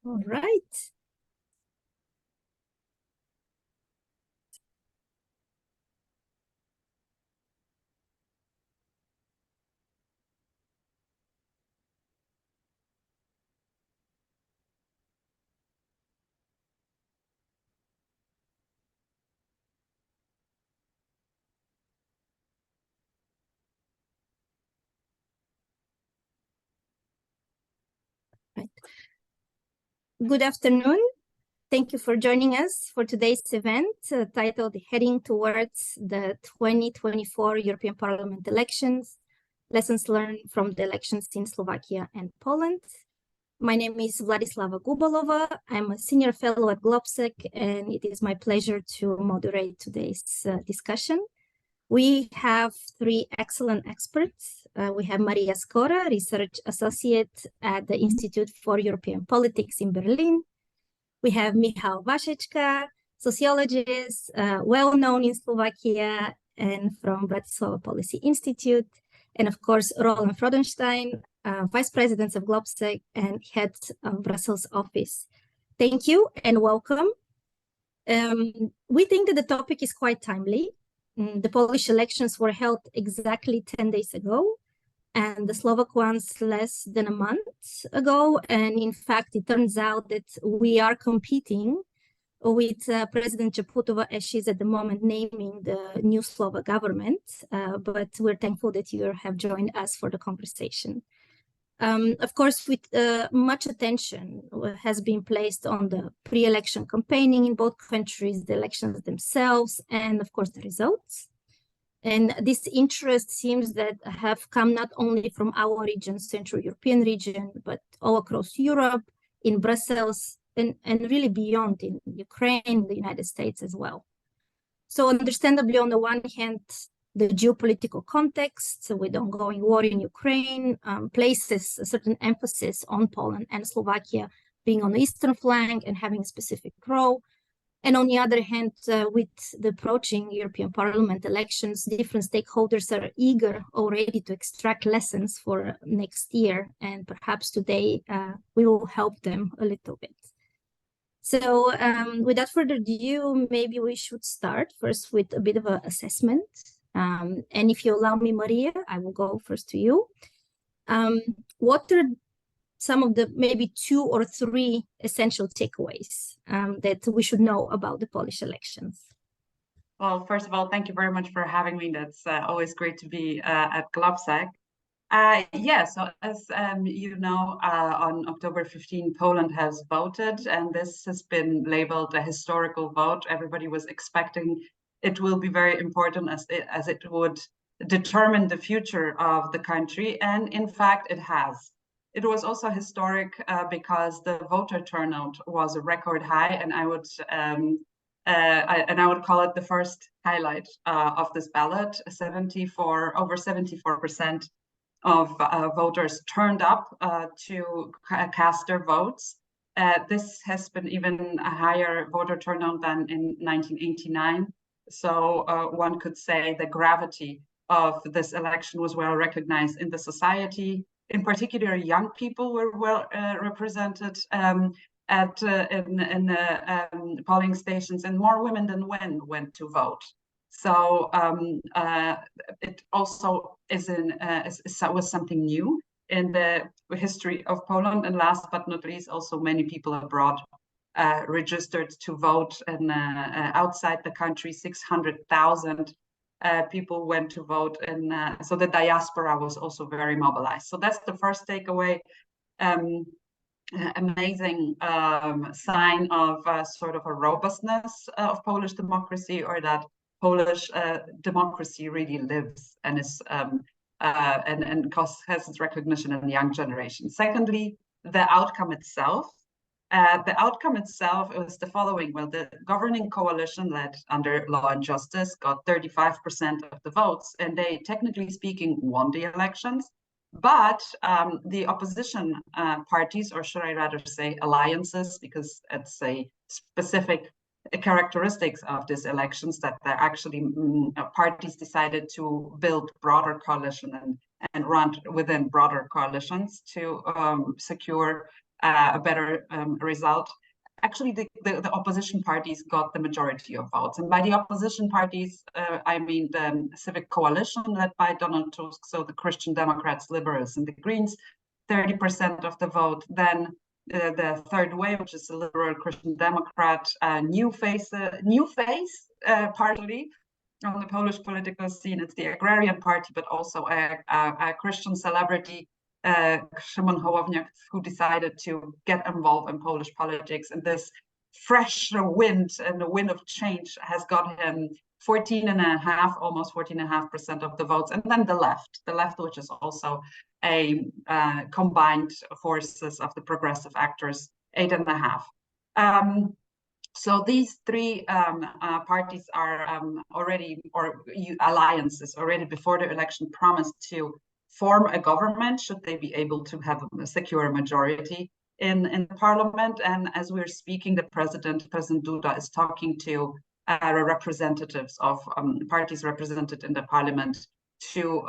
All right. Right. Good afternoon. Thank you for joining us for today's event titled Heading Towards the 2024 European Parliament Elections, Lessons Learned from the Elections in Slovakia and Poland. My name is Vladislava Gubalova. I'm a senior fellow at GLOBSEC, and it is my pleasure to moderate today's discussion. We have three excellent experts. We have Maria Skóra, research associate at the Institute for European Politics in Berlin. We have Michal Vašečka, sociologist, well-known in Slovakia and from Bratislava Policy Institute. And of course, Roland Freudenstein, vice president of GLOBSEC and head of Brussels office. Thank you and welcome. We think that the topic is quite timely. The Polish elections were held exactly 10 days ago, and the Slovak ones less than a month ago. And in fact, it turns out that we are competing with President Čaputova as she's at the moment naming the new Slovak government. But we're thankful that you have joined us for the conversation. Of course, with much attention has been placed on the pre-election campaigning in both countries, the elections themselves, and of course the results. And this interest seems that have come not only from our region, Central European region, but all across Europe, in Brussels, and really beyond in Ukraine, the United States as well. So understandably, on the one hand, the geopolitical context with ongoing war in Ukraine places a certain emphasis on Poland and Slovakia being on the eastern flank and having a specific role. And on the other hand, with the approaching European Parliament elections, different stakeholders are eager already to extract lessons for next year. And perhaps today we will help them a little bit. So without further ado, maybe we should start first with a bit of an assessment. And if you allow me, Maria, I will go first to you. What are some of the maybe 2 or 3 essential takeaways that we should know about the Polish elections? Well, first of all, thank you very much for having me. That's always great to be at GLOBSEC. So as you know, on October 15, Poland has voted, and this has been labeled a historical vote. Everybody was expecting it will be very important as it would determine the future of the country, and in fact, it has. It was also historic because the voter turnout was a record high, and I would call it the first highlight of this ballot. Over 74% of voters turned up to cast their votes. This has been even a higher voter turnout than in 1989. So one could say the gravity of this election was well recognized in the society. In particular, young people were well represented in polling stations, and more women than men went to vote. So it also was something new in the history of Poland. And last but not least, also many people abroad registered to vote, and outside the country, 600,000 people went to vote, and so the diaspora was also very mobilized. So that's the first takeaway. Amazing sign of sort of a robustness of Polish democracy, or that Polish democracy really lives and is and has its recognition in the young generation. Secondly, the outcome itself. The outcome itself was the following. Well, the governing coalition led under Law and Justice got 35% of the votes, and they, technically speaking, won the elections. But the opposition parties, or should I rather say alliances, because it's a specific characteristics of these elections that they're actually parties decided to build broader coalition and run within broader coalitions to secure a better result. Actually, the opposition parties got the majority of votes. And by the opposition parties, I mean the civic coalition led by Donald Tusk, so the Christian Democrats, Liberals, and the Greens, 30% of the vote. Then the third way, which is the Liberal Christian Democrat, new face, partly on the Polish political scene. It's the Agrarian Party, but also a Christian celebrity, Szymon Hołownia, who decided to get involved in Polish politics. And this fresh wind and the wind of change has got him 14.5%, almost 14.5% of the votes. And then the left, which is also a combined forces of the progressive actors, 8.5%. So these three parties are already, or alliances already before the election, promised to form a government should they be able to have a secure majority in parliament. And as we're speaking, the President Duda, is talking to representatives of parties represented in the parliament to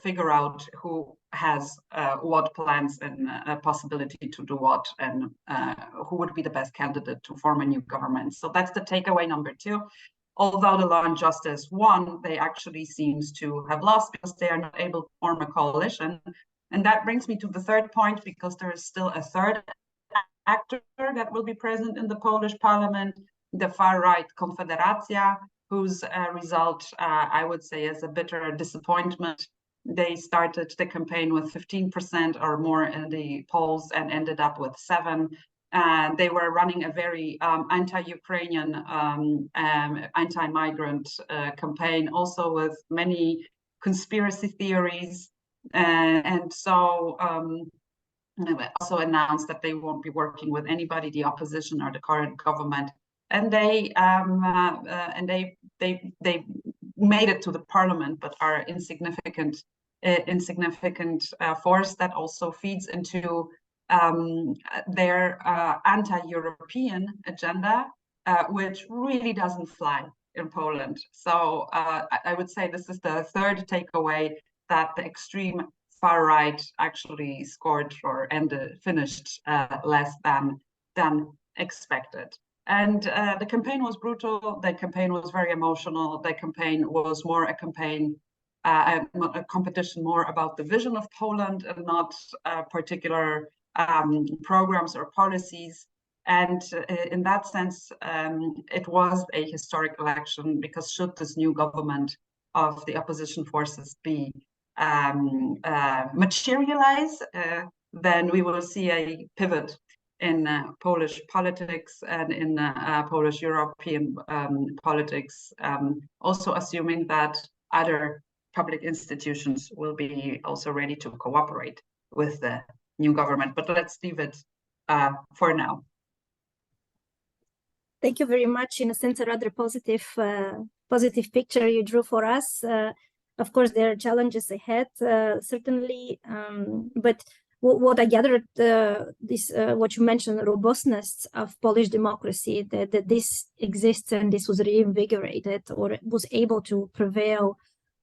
figure out who has what plans and a possibility to do what, and who would be the best candidate to form a new government. So that's the takeaway number 2. Although the Law and Justice won, they actually seems to have lost because they are not able to form a coalition. And that brings me to the third point, because there is still a third actor that will be present in the Polish parliament, the far-right Konfederacja, whose result I would say is a bitter disappointment. They started the campaign with 15% or more in the polls and ended up with 7%. They were running a very anti-Ukrainian, anti-migrant campaign, also with many conspiracy theories. And so they also announced that they won't be working with anybody, the opposition or the current government. And they made it to the parliament, but are insignificant force that also feeds into their anti-European agenda, which really doesn't fly in Poland. So I would say this is the third takeaway, that the extreme far right actually scored or finished less than expected. And the campaign was brutal. The campaign was very emotional. The campaign was more a competition more about the vision of Poland and not particular programs or policies. And in that sense, it was a historic election, because should this new government of the opposition forces be materialize, then we will see a pivot in Polish politics and in Polish European politics, also assuming that other public institutions will be also ready to cooperate with the new government. But let's leave it for now. Thank you very much. In a sense, a rather positive picture you drew for us. Of course, there are challenges ahead, certainly, but what I gathered, what you mentioned, robustness of Polish democracy, that this exists and this was reinvigorated or was able to prevail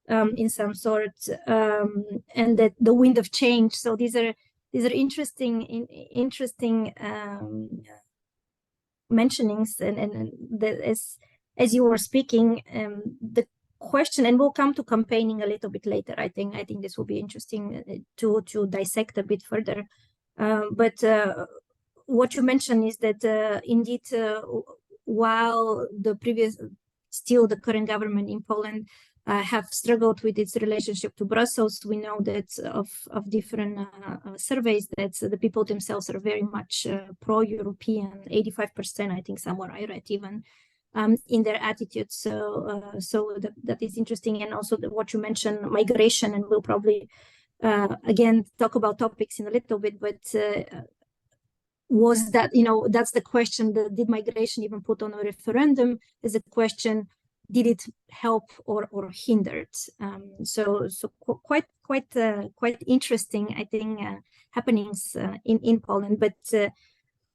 in some sort, and that the wind of change. So these are interesting mentionings, and as you were speaking, the question, and we'll come to campaigning a little bit later. I think this will be interesting to dissect a bit further. But what you mentioned is that indeed, while the current government in Poland have struggled with its relationship to Brussels, we know that of different surveys that the people themselves are very much pro-European, 85%, I think somewhere I read even, in their attitudes. So that is interesting. And also what you mentioned, migration, and we'll probably again talk about topics in a little bit, but was that, that's the question, did migration even put on a referendum is a question, did it help or hindered? So quite interesting, I think, happenings in Poland. But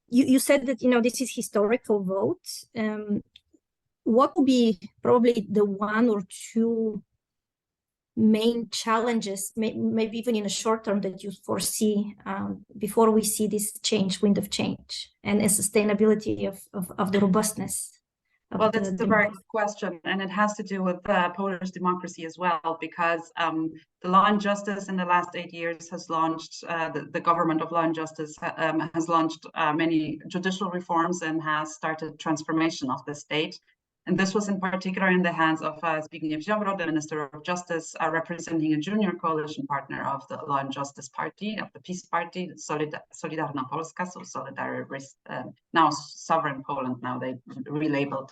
you said that, this is historical vote. What would be probably the one or two main challenges, maybe even in a short term, that you foresee before we see this wind of change and a sustainability of the robustness? Well, that's a very good question, and it has to do with Polish democracy as well, because the Law and Justice in the last 8 years has launched, the government of Law and Justice has launched many judicial reforms and has started transformation of the state. And this was in particular in the hands of Zbigniew Ziobro, the Minister of Justice, representing a junior coalition partner of the Law and Justice Party, of the Peace Party, Solidarna Polska, so Solidarność, now Sovereign Poland, now they relabeled.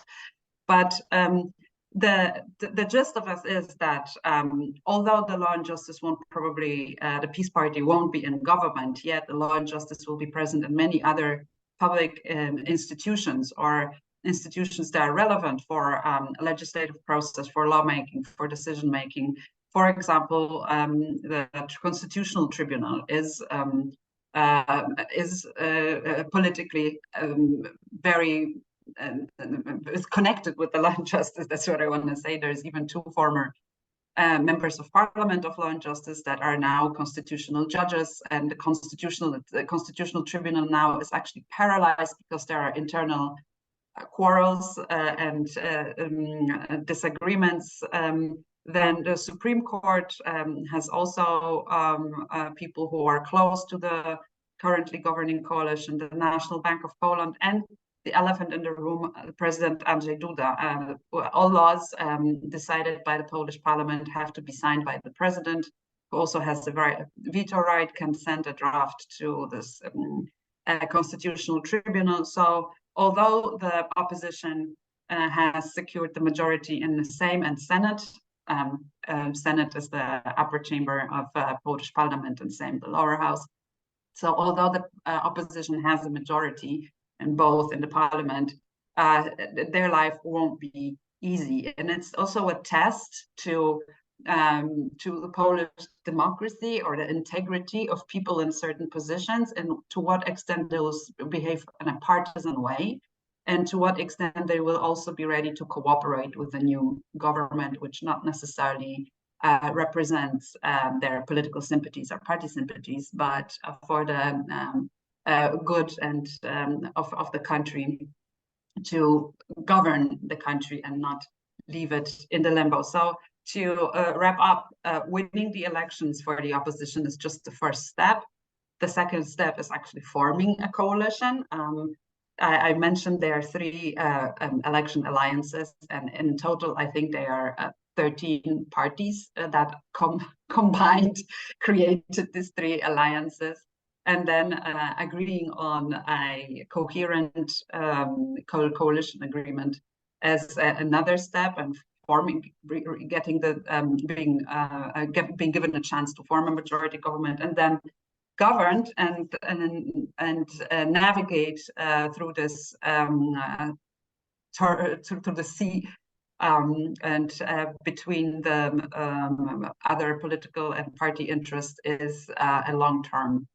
But the gist of it is that although the Law and Justice won't probably, the Peace Party won't be in government, yet the Law and Justice will be present in many other public institutions or institutions that are relevant for legislative process, for lawmaking, for decision making. For example, the Constitutional Tribunal is politically very is connected with the Law and Justice. That's what I want to say. There's even 2 former members of Parliament of Law and Justice that are now constitutional judges, and the Constitutional Tribunal now is actually paralyzed because there are internal quarrels and disagreements. Then the Supreme Court has also people who are close to the currently governing coalition, the National Bank of Poland, and the elephant in the room, President Andrzej Duda. All laws decided by the Polish Parliament have to be signed by the president, who also has the veto right, can send a draft to this Constitutional Tribunal. So although the opposition has secured the majority in the Sejm and Senate, Senate is the upper chamber of Polish Parliament and Sejm the lower house. So although the opposition has a majority in both in the Parliament, their life won't be easy. And it's also a test to the Polish democracy or the integrity of people in certain positions, and to what extent they will behave in a partisan way, and to what extent they will also be ready to cooperate with the new government, which not necessarily represents their political sympathies or party sympathies, but for the good and of the country, to govern the country and not leave it in the limbo. So to wrap up, winning the elections for the opposition is just the first step. The second step is actually forming a coalition. I mentioned there are 3 election alliances, and in total, I think there are 13 parties that combined created these 3 alliances. And then agreeing on a coherent coalition agreement as another step, and forming, getting the being given a chance to form a majority government, and then governed and navigate through this through the sea and between the other political and party interests is a long-term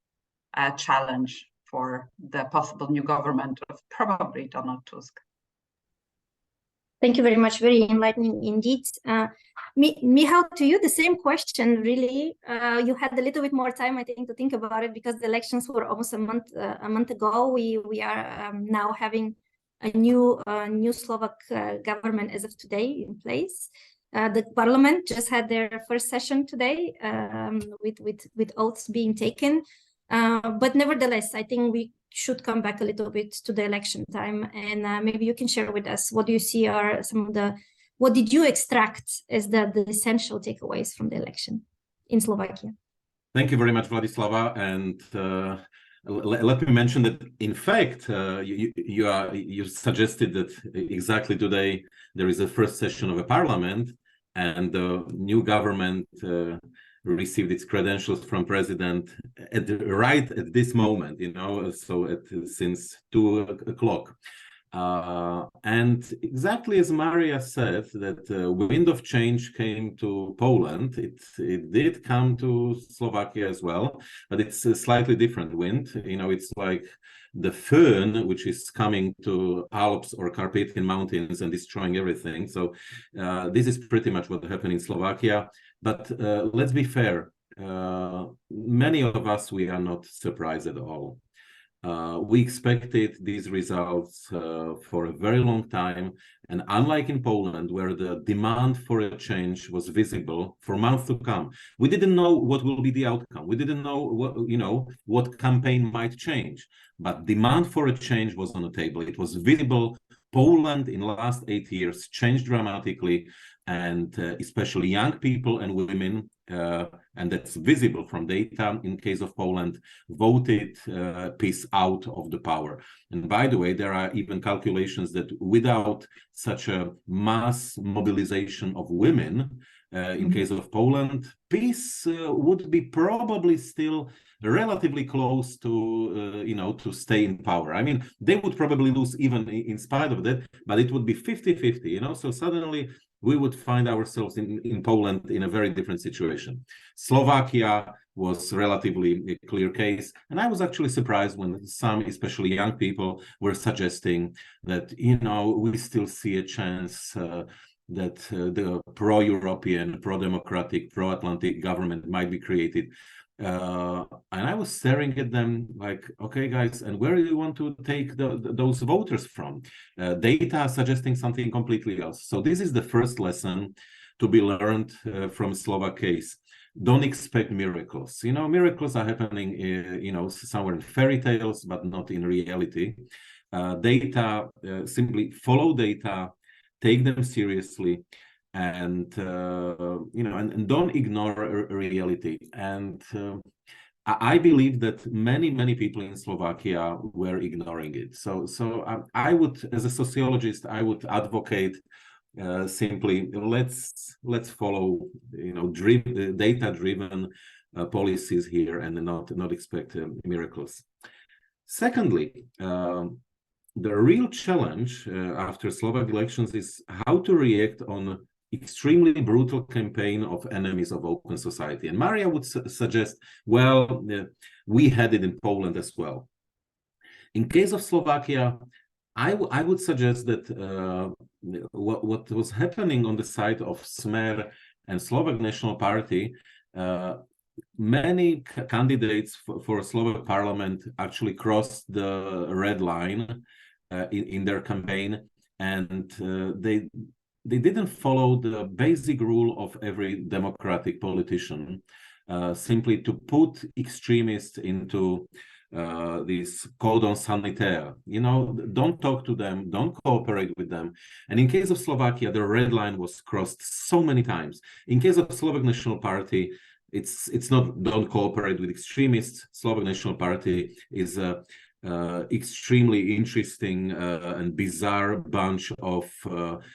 challenge for the possible new government of probably Donald Tusk. Thank you very much. Very enlightening indeed. Michal, to you, the same question, really. You had a little bit more time, I think, to think about it, because the elections were almost a month ago. We are now having a new Slovak government as of today in place. The parliament just had their first session today, with oaths being taken. But nevertheless, I think we should come back a little bit to the election time, and maybe you can share with us what do you see are some of the, what did you extract as the essential takeaways from the election in Slovakia? Thank you very much, Vladislava, and let me mention that in fact you suggested that exactly today there is a first session of a parliament, and the new government received its credentials from president right at this moment, you know, so since 2 o'clock. And exactly as Maria said, that wind of change came to Poland. It did come to Slovakia as well, but it's a slightly different wind. You know, it's like the föhn, which is coming to Alps or Carpathian Mountains and destroying everything. So this is pretty much what happened in Slovakia. But let's be fair. Many of us, we are not surprised at all. We expected these results for a very long time, and unlike in Poland, where the demand for a change was visible for months to come, we didn't know what will be the outcome. We didn't know what campaign might change, but demand for a change was on the table. It was visible. Poland in the last 8 years changed dramatically, and especially young people and women, and that's visible from data in case of Poland, voted peace out of the power. And by the way, there are even calculations that without such a mass mobilization of women, in case of Poland, peace would be probably still relatively close to, to stay in power. I mean, they would probably lose even in spite of that, but it would be 50-50, So suddenly we would find ourselves in Poland in a very different situation. Slovakia was relatively a clear case. And I was actually surprised when some, especially young people, were suggesting that, we still see a chance that the pro-European, pro-democratic, pro-Atlantic government might be created. And I was staring at them like, okay, guys, and where do you want to take those voters from? Data suggesting something completely else. So this is the first lesson to be learned from Slovak case. Don't expect miracles. Miracles are happening, somewhere in fairy tales, but not in reality. Data, simply follow data, take them seriously, and and don't ignore reality. And I believe that many people in Slovakia were ignoring it. So I would, as a sociologist, I would advocate simply let's follow data-driven policies here and not expect miracles. Secondly, the real challenge after Slovak elections is how to react on extremely brutal campaign of enemies of open society. And Maria would suggest, well, we had it in Poland as well. In case of Slovakia, I would suggest that what was happening on the side of Smer and Slovak National Party, many candidates for Slovak parliament actually crossed the red line in their campaign, and they didn't follow the basic rule of every democratic politician, simply to put extremists into this cordon sanitaire. Don't talk to them, don't cooperate with them. And in case of Slovakia, the red line was crossed so many times. In case of Slovak National Party, it's not don't cooperate with extremists. Slovak National Party is a extremely interesting and bizarre bunch of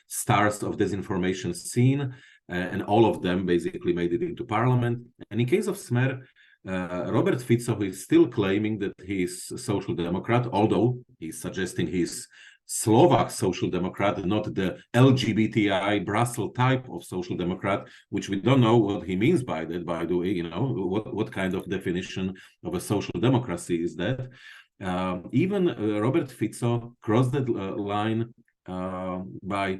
stars of disinformation scene, and all of them basically made it into parliament. And in case of Smer, Robert Fico, who is still claiming that he's a social democrat, although he's suggesting he's Slovak social democrat, not the LGBTI Brussels type of social democrat, which we don't know what he means by that, by the way. What kind of definition of a social democracy is that? Even Robert Fico crossed that line by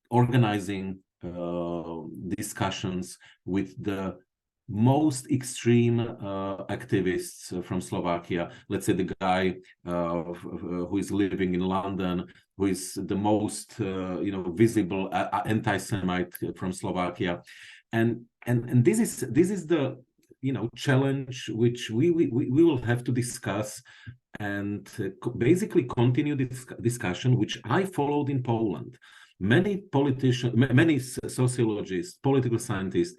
organizing discussions with the most extreme activists from Slovakia. Let's say the guy who is living in London, who is the most visible anti-Semite from Slovakia, and this is the challenge which we will have to discuss and basically continue this discussion, which I followed in Poland. Many politicians, many sociologists, political scientists,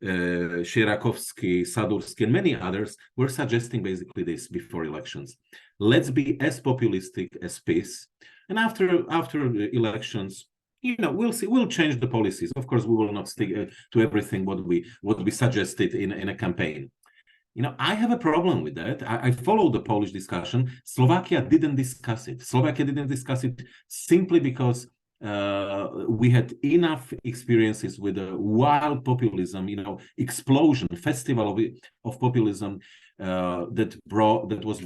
Sierakowski, Sadurski, and many others were suggesting basically this before elections. Let's be as populistic as peace, and after elections, we'll see. We'll change the policies. Of course, we will not stick to everything what we suggested in a campaign. I have a problem with that. I followed the Polish discussion. Slovakia didn't discuss it. Slovakia didn't discuss it simply because we had enough experiences with a wild populism, explosion, festival of populism that was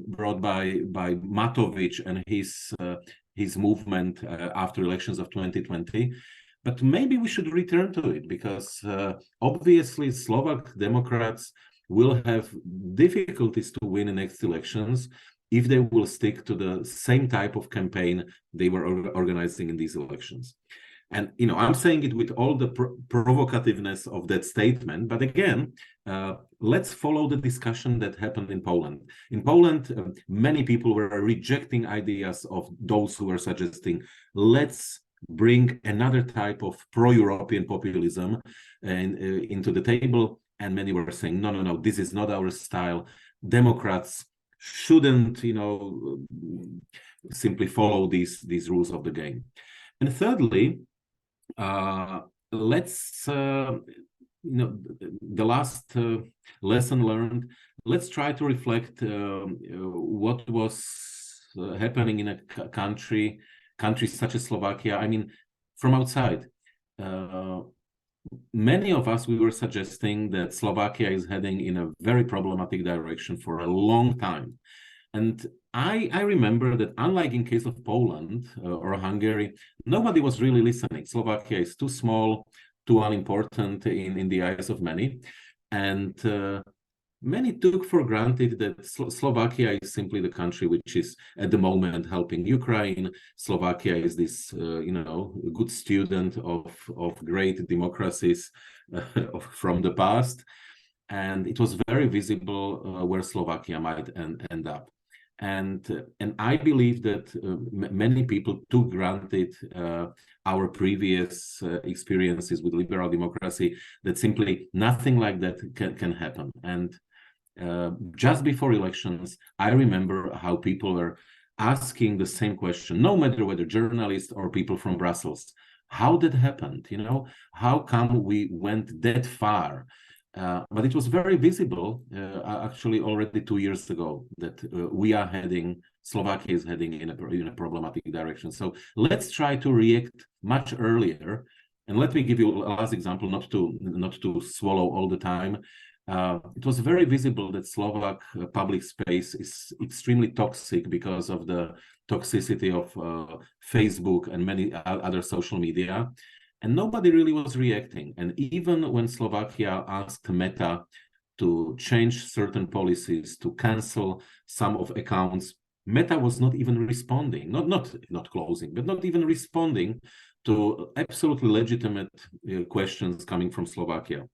brought by Matovic and his movement after elections of 2020. But maybe we should return to it, because obviously Slovak Democrats will have difficulties to win the next elections if they will stick to the same type of campaign they were organizing in these elections. And, I'm saying it with all the provocativeness of that statement. But again, let's follow the discussion that happened in Poland. In Poland, many people were rejecting ideas of those who were suggesting, let's bring another type of pro-European populism into the table. And many were saying, no, this is not our style. Democrats shouldn't, simply follow these rules of the game. And thirdly, let's, the last lesson learned, let's try to reflect what was happening in a country such as Slovakia. I mean, from outside. Many of us, we were suggesting that Slovakia is heading in a very problematic direction for a long time. And I remember that, unlike in case of Poland or Hungary, nobody was really listening. Slovakia is too small, too unimportant in the eyes of many. And many took for granted that Slovakia is simply the country which is at the moment helping Ukraine. Slovakia is this, good student of great democracies from the past. And it was very visible where Slovakia might end up. And I believe that many people took granted our previous experiences with liberal democracy, that simply nothing like that can happen. And just before elections, I remember how people were asking the same question, no matter whether journalists or people from Brussels. How that happened? How come we went that far? But it was very visible, actually, already 2 years ago, that Slovakia is heading in a problematic direction. So let's try to react much earlier. And let me give you a last example, not to swallow all the time. It was very visible that Slovak public space is extremely toxic because of the toxicity of Facebook and many other social media. And nobody really was reacting. And even when Slovakia asked Meta to change certain policies, to cancel some of accounts, Meta was not even responding, not closing, but not even responding to absolutely legitimate questions coming from Slovakia.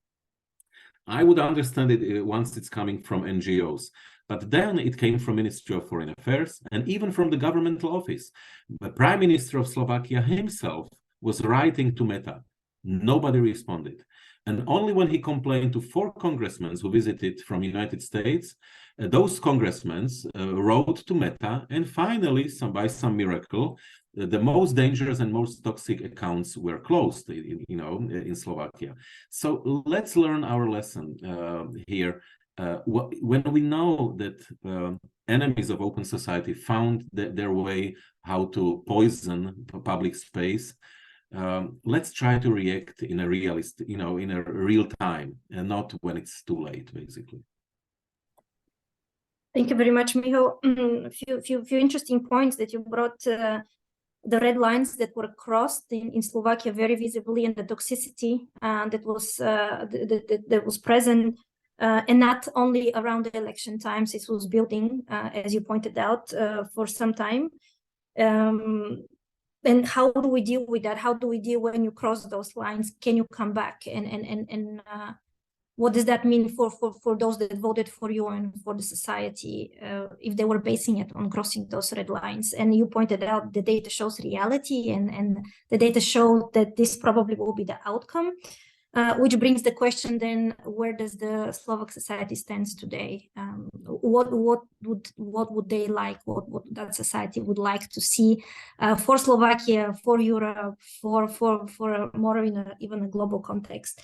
I would understand it once it's coming from NGOs, but then it came from Ministry of Foreign Affairs and even from the governmental office. The Prime Minister of Slovakia himself was writing to Meta. Nobody responded. And only when he complained to 4 congressmen who visited from United States, those congressmen wrote to Meta, and finally, by some miracle, the most dangerous and most toxic accounts were closed, in Slovakia. So let's learn our lesson here. When we know that enemies of open society found their way how to poison public space, let's try to react in a realist, in a real time, and not when it's too late, basically. Thank you very much, Michal. A few interesting points that you brought. The red lines that were crossed in Slovakia very visibly, and the toxicity that was present, and not only around the election times. It was building, as you pointed out, for some time. And how do we deal with that? How do we deal when you cross those lines? Can you come back? And what does that mean for those that voted for you and for the society, if they were basing it on crossing those red lines? And you pointed out the data shows reality, and the data showed that this probably will be the outcome, which brings the question then, where does the Slovak society stands today? What would they like? What that society would like to see for Slovakia, for Europe, for more in even a global context?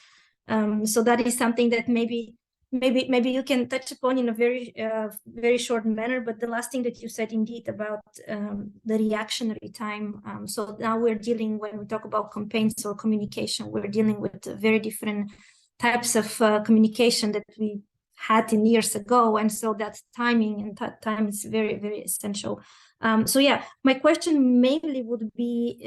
So that is something that maybe maybe you can touch upon in a very short manner, but the last thing that you said indeed about the reactionary time. So now we're dealing, when we talk about campaigns or communication, we're dealing with very different types of communication that we had in years ago, and so that timing and that time is very, very essential. So yeah, my question mainly would be,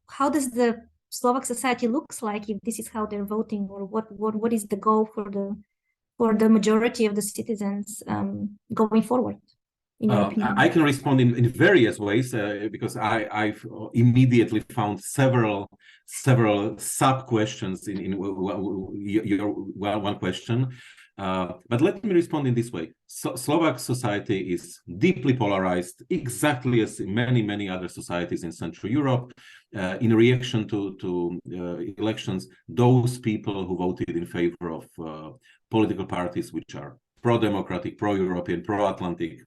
how does the Slovak society looks like if this is how they're voting, or what is the goal for the majority of the citizens going forward? In your opinion? I can respond in various ways because I've immediately found several sub questions in your one question. But let me respond in this way. Slovak society is deeply polarized, exactly as many other societies in Central Europe. In reaction to elections, those people who voted in favor of political parties which are pro-democratic, pro-European, pro-Atlantic,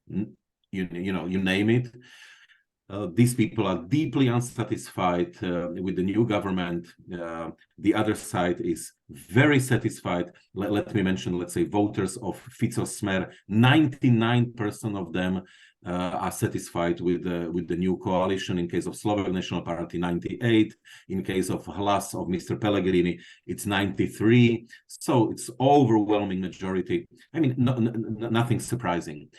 you name it. These people are deeply unsatisfied with the new government. The other side is very satisfied. Let me mention, let's say, voters of Fico Smer. 99% of them are satisfied with the new coalition. In case of Slovak National Party, 98. In case of Hlas of Mr. Pellegrini, it's 93. So it's overwhelming majority. I mean, nothing surprising.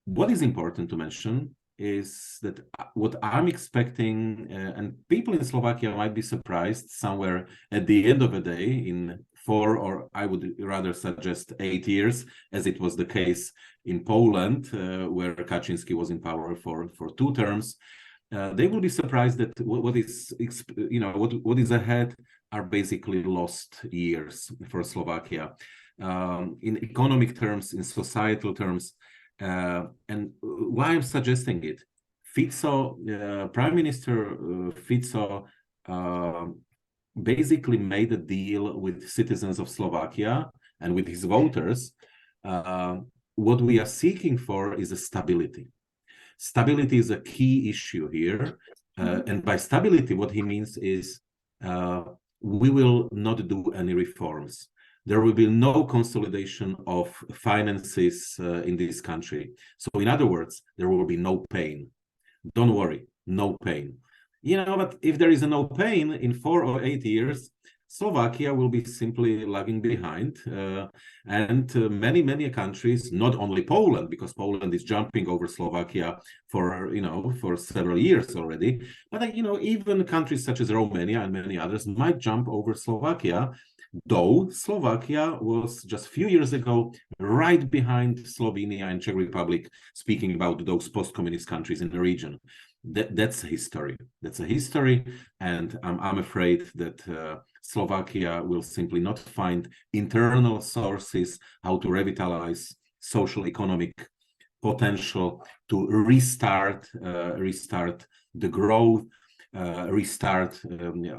What is important to mention is that what I'm expecting, and people in Slovakia might be surprised somewhere at the end of the day, in 4, or I would rather suggest 8 years, as it was the case in Poland, where Kaczynski was in power for 2 terms, they will be surprised that what is ahead are basically lost years for Slovakia, in economic terms, in societal terms. And why I'm suggesting it, Fico, Prime Minister Fico basically made a deal with citizens of Slovakia and with his voters. What we are seeking for is a stability. Stability is a key issue here. And by stability, what he means is we will not do any reforms. There will be no consolidation of finances in this country. So in other words, there will be no pain. Don't worry, no pain. But if there is no pain in 4 or 8 years, Slovakia will be simply lagging behind. And many countries, not only Poland, because Poland is jumping over Slovakia for several years already, but even countries such as Romania and many others might jump over Slovakia. Though Slovakia was just a few years ago right behind Slovenia and Czech Republic, speaking about those post-communist countries in the region. That's a history. That's a history, and I'm afraid that Slovakia will simply not find internal sources how to revitalize social economic potential, to restart the growth, restart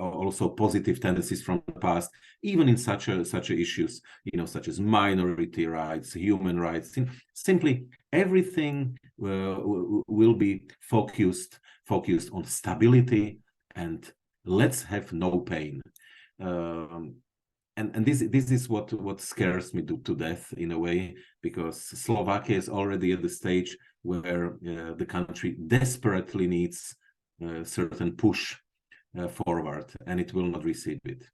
also positive tendencies from the past, even in such issues, such as minority rights, human rights. Simply everything will be focused on stability and let's have no pain. And this is what scares me to death in a way, because Slovakia is already at the stage where the country desperately needs a certain push forward, and it will not receive it.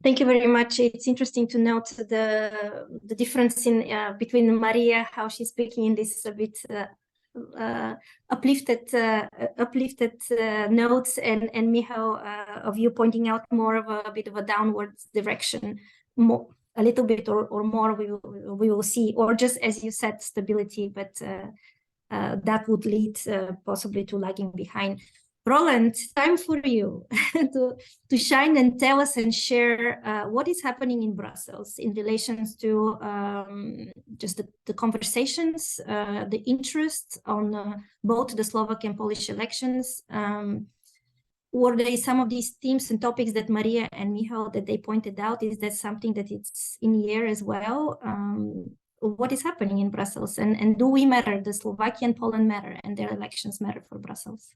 Thank you very much. It's interesting to note the difference in between Maria, how she's speaking in this a bit uplifted notes, and Michal, of you pointing out more of a bit of a downward direction, a little bit or more we will see, or just as you said, stability, but that would lead possibly to lagging behind. Roland, time for you to shine and tell us and share what is happening in Brussels in relations to just the conversations, the interest on both the Slovak and Polish elections. Were there some of these themes and topics that Maria and Michal that they pointed out? Is that something that it's in the air as well? What is happening in Brussels, and do we matter? The Slovakia and Poland matter, and their elections matter for Brussels?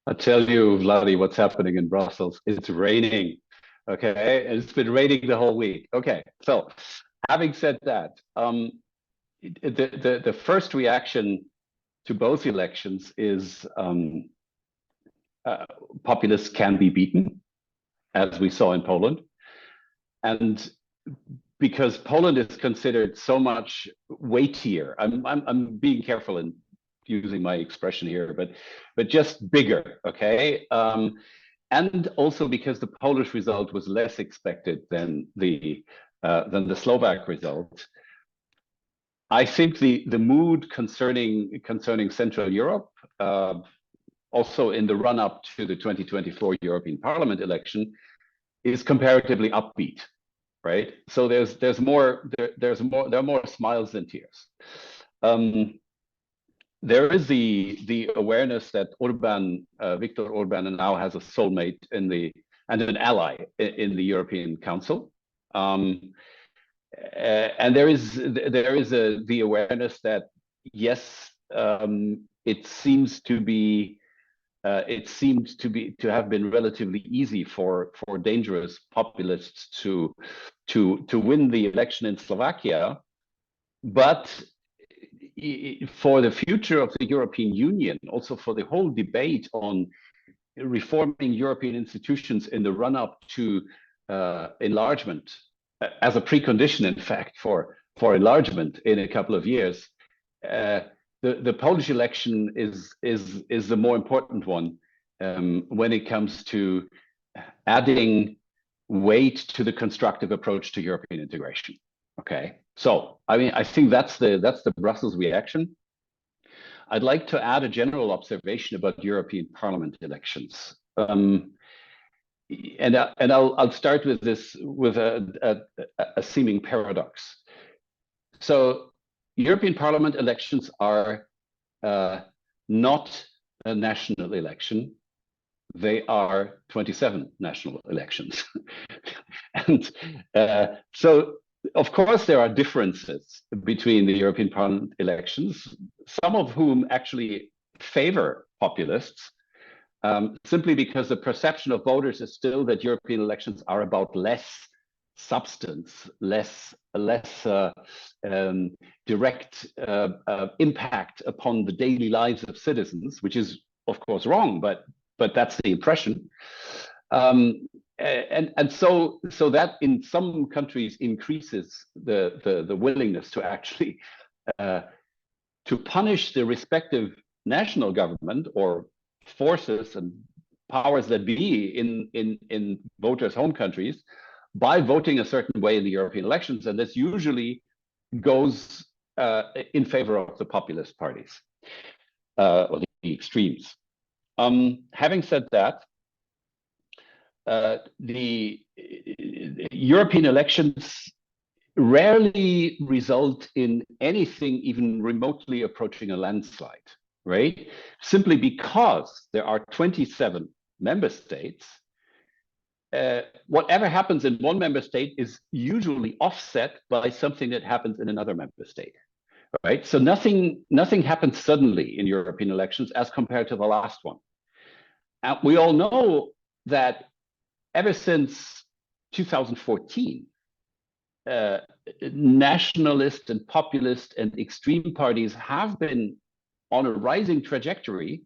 I'll tell you, Vladi, what's happening in Brussels. It's raining. Okay, and it's been raining the whole week. Okay, so having said that, the first reaction to both elections is populists can be beaten, as we saw in Poland, and because Poland is considered so much weightier. I'm being careful in using my expression here, but just bigger, okay? And also because the Polish result was less expected than the Slovak result. I think the mood concerning Central Europe, also in the run-up to the 2024 European Parliament election, is comparatively upbeat, right? So there are more smiles than tears. There is the awareness that Viktor Orban now has a soulmate and an ally in the European Council, and there is the awareness that yes, it seems to have been relatively easy for dangerous populists to win the election in Slovakia, but for the future of the European Union, also for the whole debate on reforming European institutions in the run-up to enlargement, as a precondition, in fact, for enlargement in a couple of years, the Polish election is the more important one when it comes to adding weight to the constructive approach to European integration. Okay, so I mean, I think that's the Brussels reaction. I'd like to add a general observation about European Parliament elections, and I'll start with this with a seeming paradox. So European Parliament elections are not a national election; they are 27 national elections, and so. Of course, there are differences between the European Parliament elections, some of whom actually favor populists, simply because the perception of voters is still that European elections are about less substance, less direct impact upon the daily lives of citizens, which is, of course, wrong, but that's the impression. And so that in some countries increases the willingness to actually to punish the respective national government or forces and powers that be in voters' home countries by voting a certain way in the European elections, and this usually goes in favor of the populist parties or the extremes. Having said that, the European elections rarely result in anything even remotely approaching a landslide, right? Simply because there are 27 member states, whatever happens in one member state is usually offset by something that happens in another member state, right? So nothing happens suddenly in European elections as compared to the last one. And we all know that ever since 2014, nationalist and populist and extreme parties have been on a rising trajectory,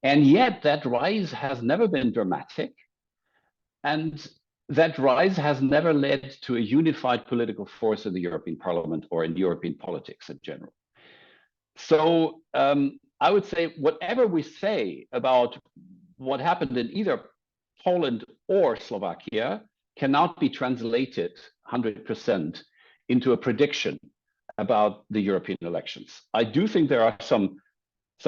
and yet that rise has never been dramatic, and that rise has never led to a unified political force in the European Parliament or in European politics in general. So I would say whatever we say about what happened in either Poland or Slovakia cannot be translated 100% into a prediction about the European elections. I do think there are some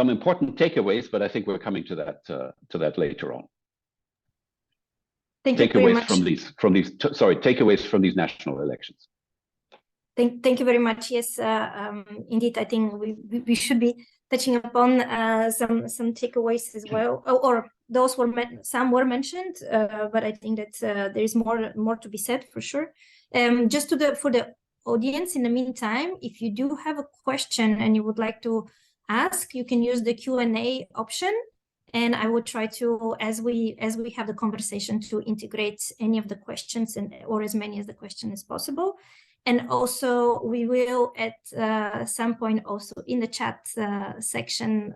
important takeaways, but I think we're coming to that later on. Thank you very much. Takeaways from these national elections. Thank you very much. Yes, indeed, I think we should be touching upon some takeaways as well, or those some were mentioned, but I think that there is more to be said for sure. Just for the audience, in the meantime, if you do have a question and you would like to ask, you can use the Q&A option, And I will try to, as we have the conversation, to integrate any of the questions or as many as the question as possible. And also we will at some point also in the chat section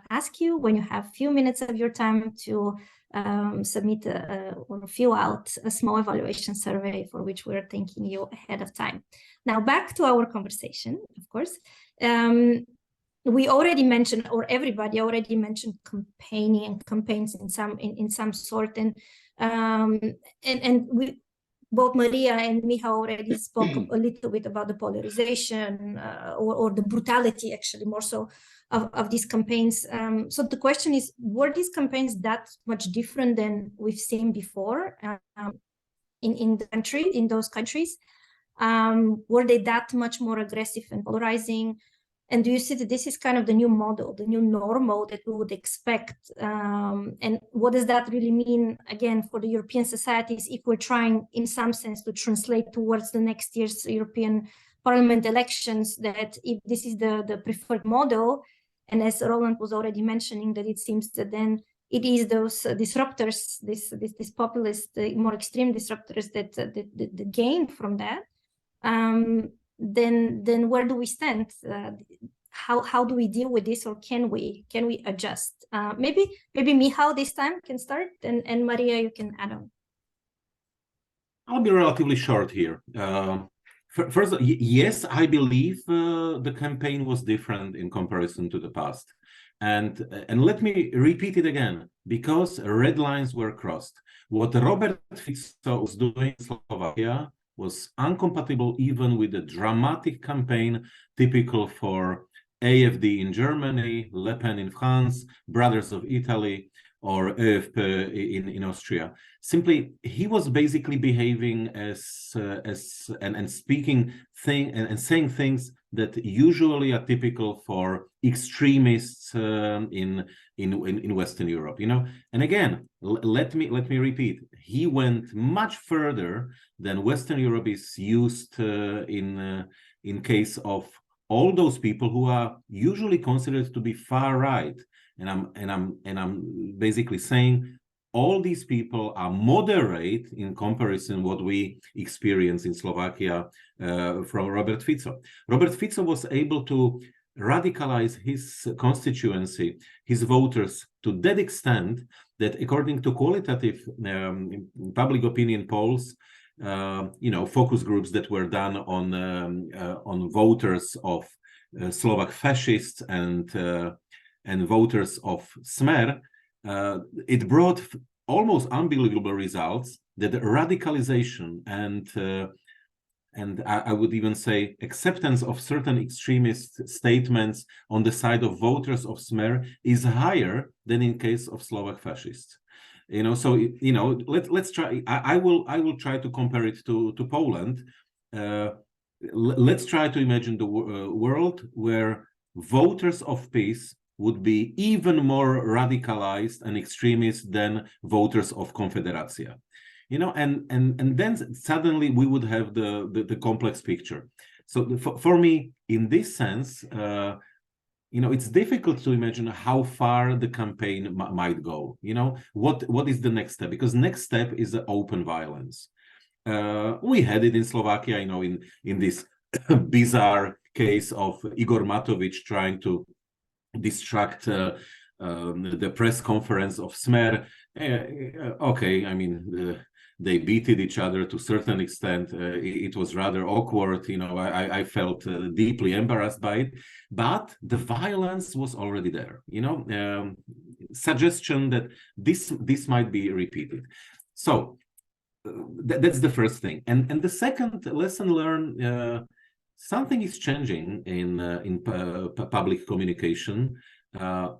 ask you, when you have a few minutes of your time, to submit or fill out a small evaluation survey, for which we're thanking you ahead of time. Now back to our conversation, of course. We already mentioned, or everybody already mentioned, campaigning and campaigns in some sort, and we, both Maria and Michal, already spoke a little bit about the polarization or the brutality, actually, more so, of these campaigns. So the question is, were these campaigns that much different than we've seen before in those countries? Were they that much more aggressive and polarizing? And do you see that this is kind of the new model, the new normal that we would expect? And what does that really mean, again, for the European societies, if we're trying, in some sense, to translate towards the next year's European Parliament elections, that if this is the preferred model, and as Roland was already mentioning, that it seems that then it is those disruptors, this populist, more extreme disruptors that gain from that, then where do we stand? How do we deal with this, or can we adjust? Maybe Michal this time can start, and Maria, you can add on. I'll be relatively short here. First, yes, I believe the campaign was different in comparison to the past, and let me repeat it again, because red lines were crossed. What Robert Fico was doing in Slovakia was incompatible even with the dramatic campaign typical for AfD in Germany, Le Pen in France, Brothers of Italy, or ÖFP in Austria. Simply, he was basically behaving and speaking and saying things that usually are typical for extremists in Western Europe, you know. And again, let me repeat, he went much further than Western Europe is used in case of all those people who are usually considered to be far right. And I'm basically saying all these people are moderate in comparison what we experience in Slovakia from Robert Fico. Robert Fico was able to radicalize his constituency, his voters, to that extent that, according to qualitative public opinion polls, you know, focus groups that were done on voters of Slovak fascists and voters of Smer, it brought almost unbelievable results that radicalization and I would even say acceptance of certain extremist statements on the side of voters of Smer is higher than in case of Slovak fascists. You know, so, you know, let's try. I will try to compare it to Poland. Let's try to imagine the world where voters of peace would be even more radicalized and extremist than voters of Confederacja. You know, and then suddenly we would have the complex picture. So for me, in this sense, you know, it's difficult to imagine how far the campaign might go. You know, what is the next step? Because next step is the open violence. We had it in Slovakia, you know, in this bizarre case of Igor Matovič trying to distract the press conference of Smer. Okay, I mean, they beated each other to a certain extent. It was rather awkward, you know. I felt deeply embarrassed by it, but the violence was already there, you know. Suggestion that this might be repeated. So that's the first thing, and the second lesson learned. Something is changing in public communication.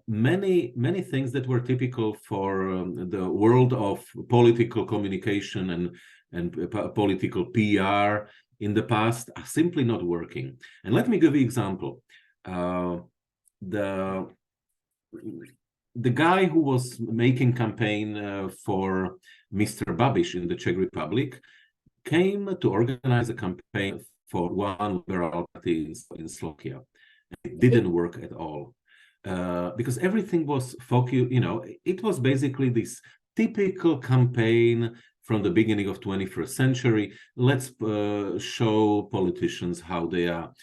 Many things that were typical for the world of political communication and political PR in the past are simply not working. And let me give you an example. The guy who was making campaign for Mr. Babiš in the Czech Republic came to organize a campaign for one liberal party in Slovakia. It didn't work at all. because everything was focused, it was basically this typical campaign from the beginning of 21st century. Let's show politicians how they are,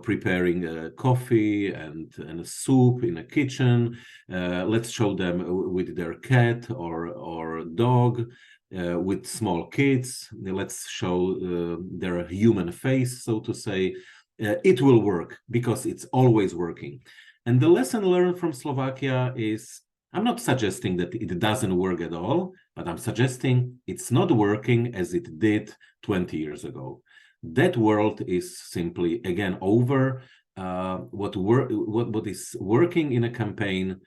preparing coffee and a soup in a kitchen. Let's show them with their cat or dog, with small kids. Let's show their human face, so to say. It will work because it's always working. And the lesson learned from Slovakia is, I'm not suggesting that it doesn't work at all, but I'm suggesting it's not working as it did 20 years ago. That world is simply, again, over. What is working in a campaign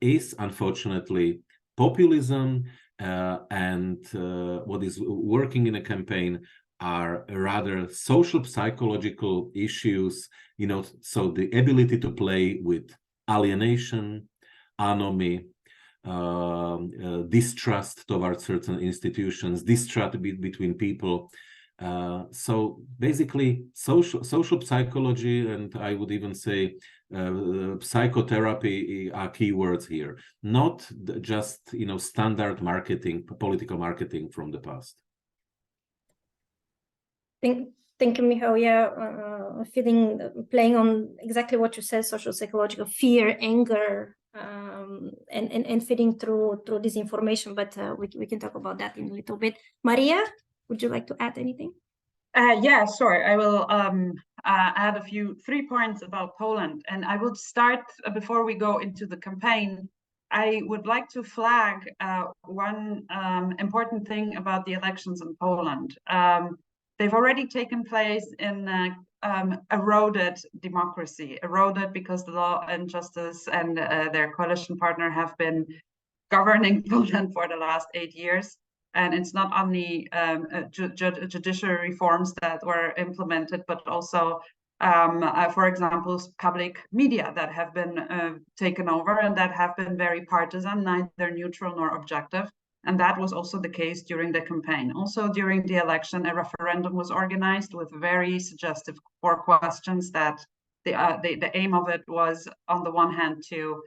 is, unfortunately, populism, and what is working in a campaign are rather social psychological issues, so the ability to play with alienation, anomie, distrust towards certain institutions, distrust between people. So basically social psychology, and I would even say psychotherapy are keywords here, not just standard marketing, political marketing from the past. Thank you, Michal. Yeah, playing on exactly what you said, social psychological fear, anger, and feeding through this information. But we can talk about that in a little bit. Maria, would you like to add anything? Yeah, sure. I will add 3 points about Poland, and I would start before we go into the campaign. I would like to flag one important thing about the elections in Poland. They've already taken place in eroded democracy, eroded because the law and justice and their coalition partner have been governing Poland for the last 8 years. And it's not only judiciary reforms that were implemented, but also, for example, public media that have been taken over and that have been very partisan, neither neutral nor objective. And that was also the case during the campaign. Also during the election, a referendum was organized with very suggestive 4 questions that the aim of it was, on the one hand, to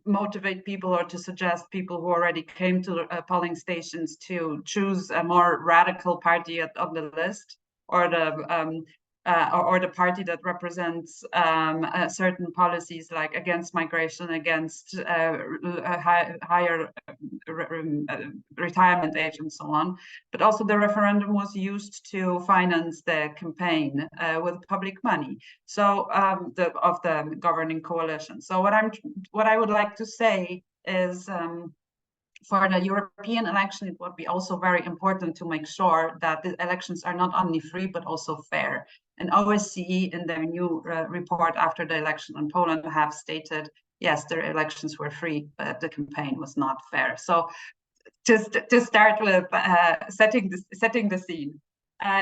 motivate people or to suggest people who already came to polling stations to choose a more radical party on the list, or the party that represents certain policies like against migration, against higher retirement age, and so on. But also the referendum was used to finance the campaign with public money, so of the governing coalition. So what I would like to say is, for the European election, it would be also very important to make sure that the elections are not only free, but also fair. And OSCE, in their new report after the election in Poland, have stated, yes, their elections were free, but the campaign was not fair. So just to start with setting the scene.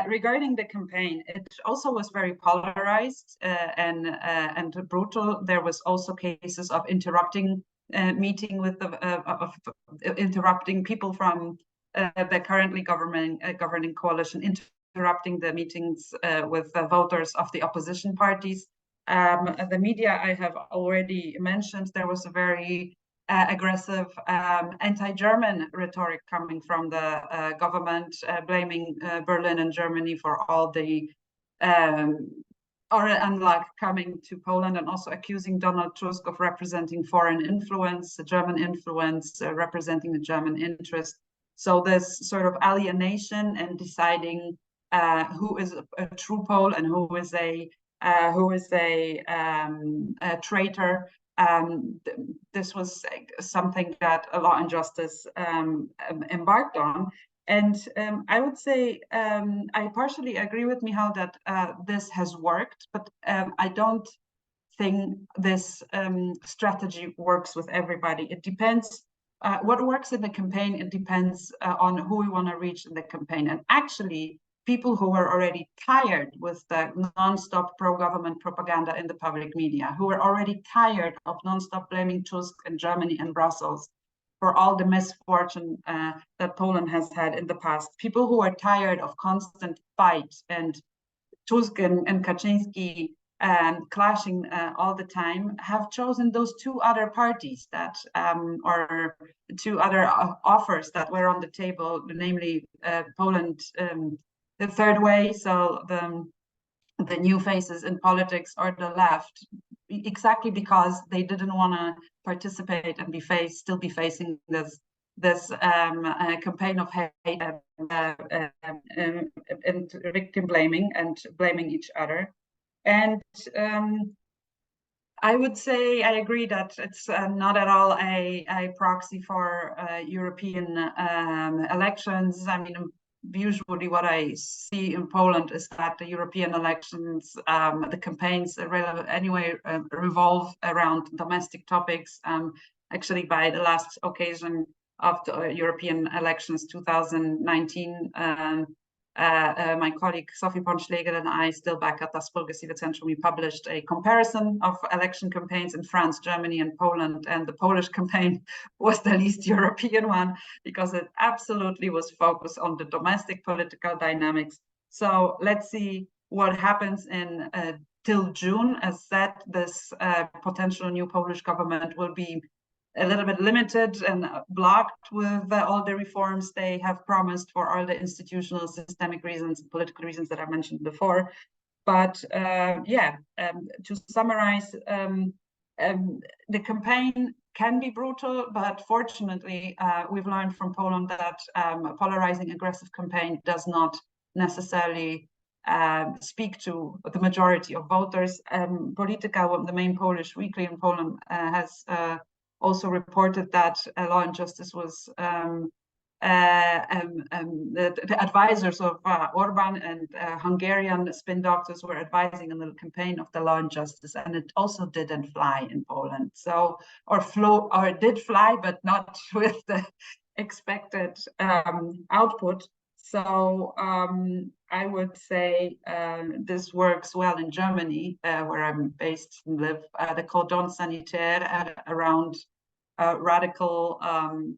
Regarding the campaign, it also was very polarized and brutal. There was also cases of interrupting meeting with interrupting people from the currently governing coalition, interrupting the meetings with the voters of the opposition parties. The media I have already mentioned. There was a very aggressive anti-German rhetoric coming from the government, blaming Berlin and Germany for all the unluck coming to Poland, and also accusing Donald Tusk of representing foreign influence, German influence, representing the German interest. So this sort of alienation and deciding who is a true Pole and who is a traitor. This was something that Law and Justice embarked on. And I would say I partially agree with Michal that this has worked, but I don't think this strategy works with everybody. It depends. What works in the campaign, it depends on who we want to reach in the campaign. And actually, people who were already tired with the non-stop pro-government propaganda in the public media, who were already tired of non-stop blaming Tusk and Germany and Brussels for all the misfortune that Poland has had in the past. People who are tired of constant fight and Tusk and Kaczynski clashing all the time, have chosen those two other parties that, or two other offers that were on the table, namely Poland, the third way, so the new faces in politics, or the left, exactly because they didn't want to participate and still be facing this campaign of hate and victim blaming and blaming each other. And I would say I agree that it's not at all a proxy for European elections. I mean, usually what I see in Poland is that the European elections, the campaigns anyway revolve around domestic topics. Actually, by the last occasion of the European elections, 2019, my colleague Sophie Ponschlegel and I, still back at Das Progressive Centrum, we published a comparison of election campaigns in France, Germany, and Poland. And the Polish campaign was the least European one, because it absolutely was focused on the domestic political dynamics. So let's see what happens in till June. As said, this potential new Polish government will be a little bit limited and blocked with all the reforms they have promised for all the institutional, systemic reasons, political reasons that I mentioned before. But to summarize, the campaign can be brutal, but fortunately, we've learned from Poland that a polarizing, aggressive campaign does not necessarily speak to the majority of voters. Polityka, the main Polish weekly in Poland, has also reported that Law and Justice was the advisors of Orban and Hungarian spin doctors were advising in the campaign of the Law and Justice, and it also didn't fly in Poland. So, or did fly, but not with the expected output. So I would say this works well in Germany, where I'm based and live. The cordon sanitaire around radical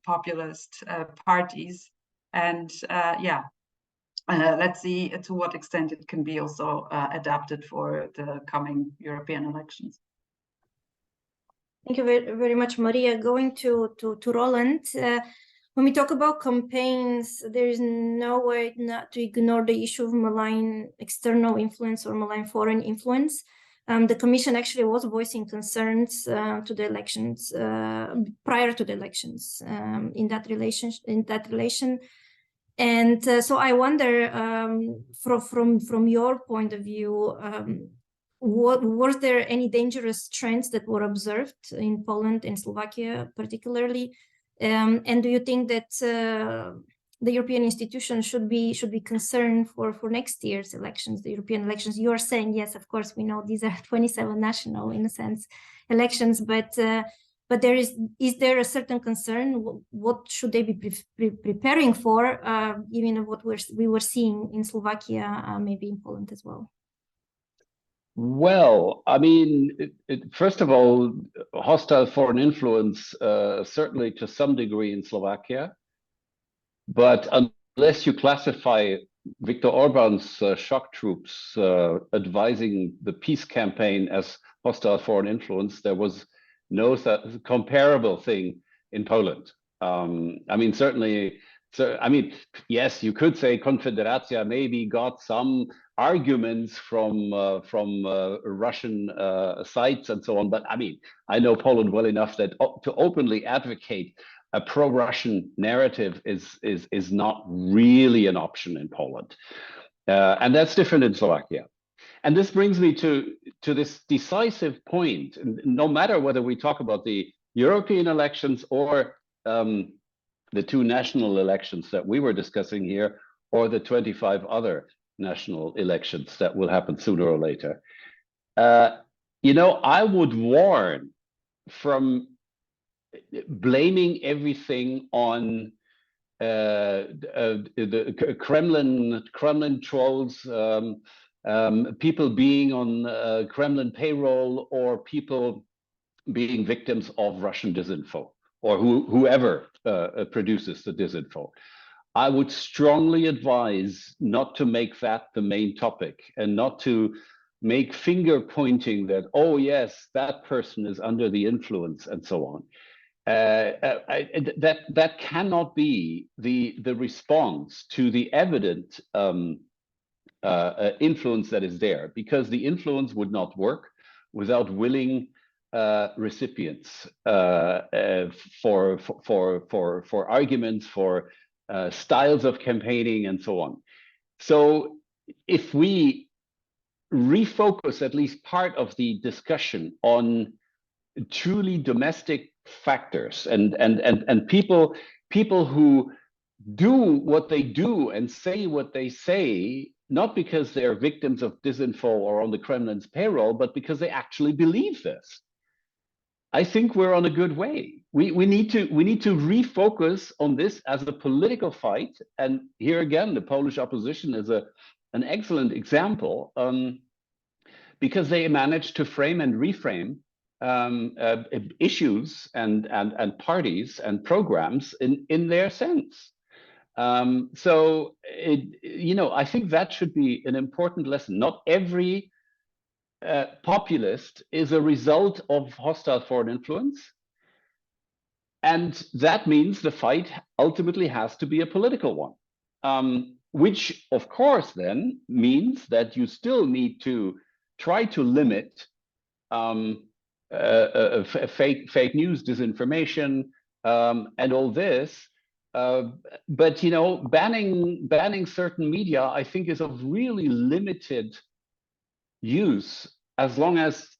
populist parties, and let's see to what extent it can be also adapted for the coming European elections. Thank you very much, Maria. Going to Roland. When we talk about campaigns, there is no way not to ignore the issue of malign external influence or malign foreign influence. The Commission actually was voicing concerns to the elections, prior to the elections, in that relation. And so I wonder, from your point of view, was there any dangerous trends that were observed in Poland and Slovakia particularly? And do you think that the European institutions should be concerned for next year's elections, the European elections? You are saying yes, of course, we know these are 27 national, in a sense, elections, but is there a certain concern? What should they be preparing for, given what we were seeing in Slovakia, maybe in Poland as well? Well, I mean, first of all, hostile foreign influence, certainly to some degree in Slovakia. But unless you classify Viktor Orban's shock troops advising the peace campaign as hostile foreign influence, there was no comparable thing in Poland. I mean, certainly, I mean, yes, you could say Konfederacja maybe got some arguments from Russian sites and so on, but I mean, I know Poland well enough that to openly advocate a pro-Russian narrative is not really an option in Poland, and that's different in Slovakia. And this brings me to this decisive point. No matter whether we talk about the European elections or the two national elections that we were discussing here, or the 25 other national elections that will happen sooner or later, you know, I would warn from blaming everything on the Kremlin trolls, people being on Kremlin payroll, or people being victims of Russian disinfo, or whoever produces the disinfo. I would strongly advise not to make that the main topic, and not to make finger pointing that, oh yes, that person is under the influence and so on. That cannot be the response to the evident influence that is there, because the influence would not work without willing recipients for arguments, for styles of campaigning, and so on. So if we refocus at least part of the discussion on truly domestic factors and people who do what they do and say what they say, not because they're victims of disinfo or on the Kremlin's payroll, but because they actually believe this, I think we're on a good way. We need to refocus on this as a political fight. And here again, the Polish opposition is an excellent example, because they managed to frame and reframe issues and parties and programs in their sense. So I think that should be an important lesson. Not every populist is a result of hostile foreign influence, and that means the fight ultimately has to be a political one, which of course then means that you still need to try to limit fake news, disinformation, and all this. But banning certain media, I think, is of really limited use as long as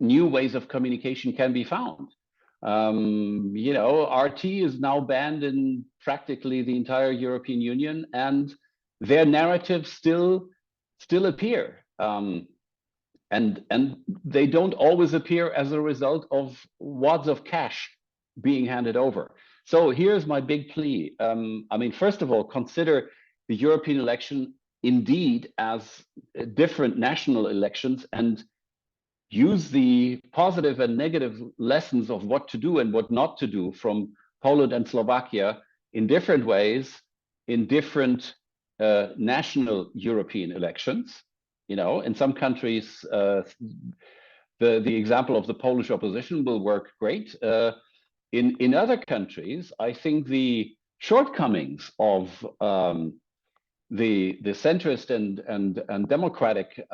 new ways of communication can be found. RT is now banned in practically the entire European Union, and their narratives still appear. And they don't always appear as a result of wads of cash being handed over. So here's my big plea. First of all, consider the European election indeed as different national elections, and use the positive and negative lessons of what to do and what not to do from Poland and Slovakia in different ways in different national European elections. In some countries, the example of the Polish opposition will work great. In other countries, I think the shortcomings of the centrist and democratic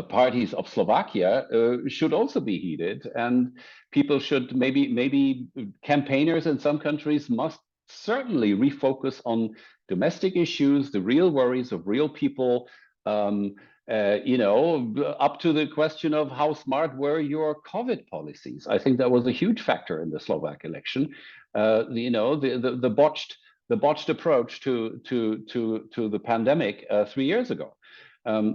parties of Slovakia should also be heeded, and people should maybe campaigners in some countries must certainly refocus on domestic issues, the real worries of real people, up to the question of how smart were your COVID policies. I think that was a huge factor in the Slovak election. The botched approach to the pandemic 3 years ago.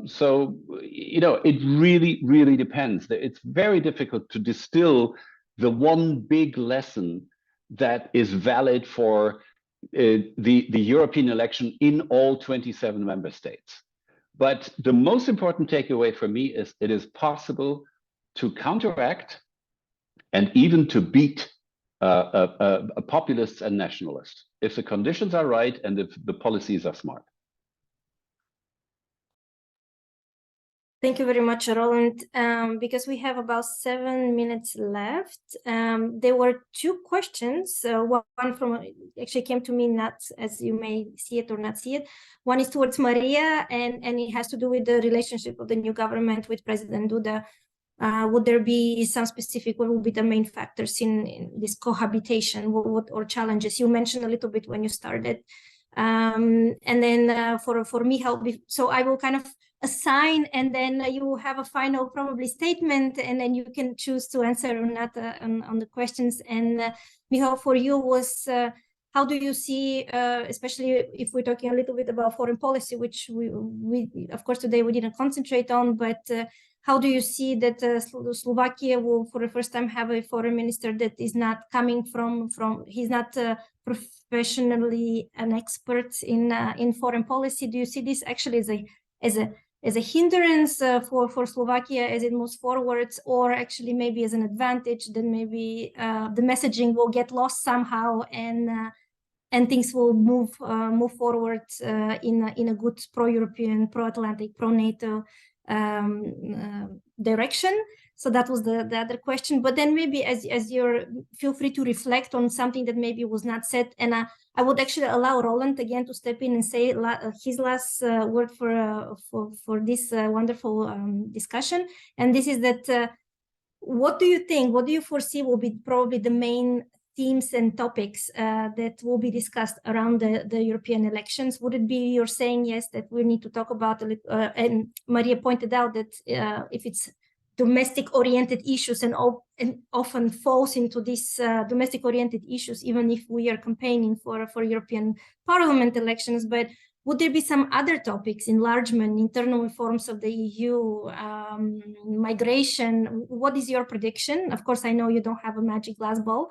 So it really depends. It's very difficult to distill the one big lesson that is valid for the European election in all 27 member states. But the most important takeaway for me is it is possible to counteract and even to beat populists and nationalists if the conditions are right and if the policies are smart. Thank you very much, Roland. Because we have about 7 minutes left, there were 2 questions. One from actually came to me, not as you may see it or not see it. One is towards Maria, and it has to do with the relationship of the new government with President Duda. Would there be some specific, what will be the main factors in this cohabitation, or challenges? You mentioned a little bit when you started. And then for Michal, so I will kind of assign, and then you have a final probably statement, and then you can choose to answer or not on the questions. And Michal, for you was how do you see, especially if we're talking a little bit about foreign policy, which we of course today we didn't concentrate on, but how do you see that Slovakia will for the first time have a foreign minister that is not coming from he's not professionally an expert in foreign policy? Do you see this actually as a hindrance for Slovakia as it moves forwards, or actually maybe as an advantage? Then maybe the messaging will get lost somehow, and and things will move forward in a good pro-European, pro-Atlantic, pro-NATO direction. So that was the other question. But then maybe as you're, feel free to reflect on something that maybe was not said. And I would actually allow Roland again to step in and say his last word for this wonderful discussion. And this is that, what do you think, what do you foresee will be probably the main themes and topics that will be discussed around the European elections? Would it be you're saying, yes, that we need to talk about, and Maria pointed out that if it's domestic-oriented issues and often falls into these domestic-oriented issues, even if we are campaigning for European Parliament elections, but would there be some other topics, enlargement, internal reforms of the EU, migration? What is your prediction? Of course, I know you don't have a magic glass ball.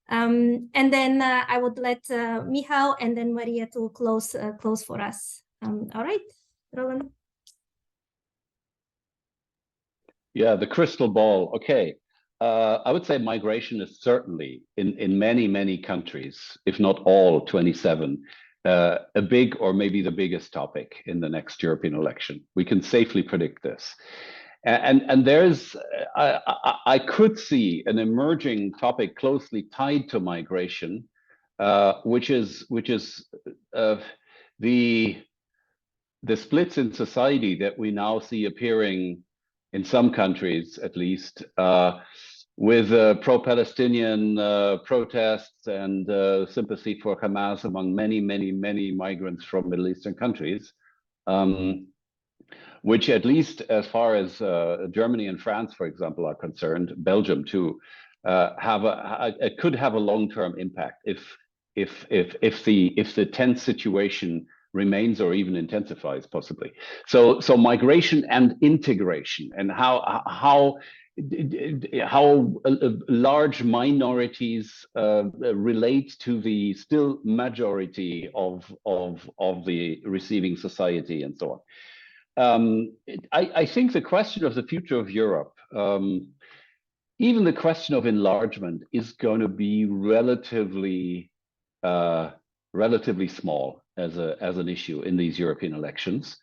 And then I would let Michal and then Maria to close for us. All right, Roland. Yeah, the crystal ball. Okay. I would say migration is certainly in many countries, if not all 27, a big or maybe the biggest topic in the next European election. We can safely predict this. And there's, I could see an emerging topic closely tied to migration, which is the splits in society that we now see appearing in some countries, at least, with pro-Palestinian protests and sympathy for Hamas among many migrants from Middle Eastern countries, which, at least as far as Germany and France, for example, are concerned, Belgium too, could have a long-term impact if the tense situation remains or even intensifies, possibly. So migration and integration, and how large minorities relate to the still majority of the receiving society, and so on. I think the question of the future of Europe, even the question of enlargement, is going to be relatively small as an issue in these European elections.